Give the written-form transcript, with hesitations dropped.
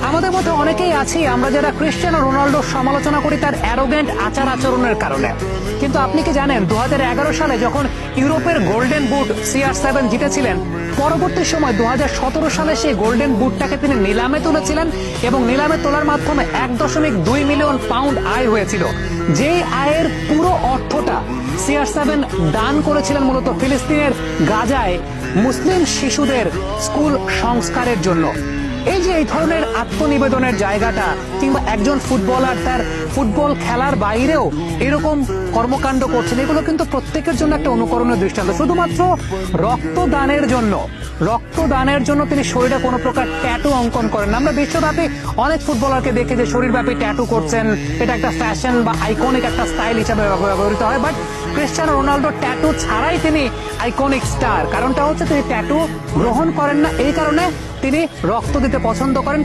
আমাদের মধ্যে অনেকেই আছি আমরা যারা ক্রিস্টিয়ানো রোনাল্ডোর সমালোচনা করি তার অ্যারোগেন্ট আচার আচরণের কারণে। কিন্তু আপনি কি জানেন 2011 সালে যখন ইউরোপের গোল্ডেন বুট CR7 জিতেছিলেন, পরবর্তী সময় 2017 সালে সেই গোল্ডেন বুটটাকে তিনি নিলামে তুলেছিলেন এবং নিলামে তোলার মাধ্যমে 1.2 মিলিয়ন পাউন্ড আয় হয়েছিল। যেই আয়ের পুরো অর্থটা CR7 দান করেছিলেন মূলত ফিলিস্তিনের গাজায় মুসলিম শিশুদের স্কুল সংস্কারের জন্য। এই যে এই ধরনের আত্মনিবেদনের জায়গাটা, কিংবা একজন ফুটবলার তার ফুটবল খেলার বাইরেও এরকম কর্মকাণ্ড করছেন, এগুলো কিন্তু প্রত্যেকের জন্য একটা অনুকরণীয় দৃষ্টান্ত। শুধুমাত্র রক্তদানের জন্য তিনি শরীরে কোনো প্রকার ট্যাটু অঙ্কন করেন না। আমরা বিশ্বব্যাপী অনেক ফুটবলারকে দেখি যে শরীরব্যাপী ট্যাটু করছেন, এটা একটা ফ্যাশন বা আইকনিক একটা স্টাইল হিসাবে ব্যবহৃত হয়। বাট ক্রিস্টিয়ানো রোনাল্ডো ট্যাটু ছাড়াই তিনি আইকনিক স্টার। কারণটা হচ্ছে তিনি ট্যাটু গ্রহণ করেন না, এই কারণে তিনি রক্ত দিতে পছন্দ করেন।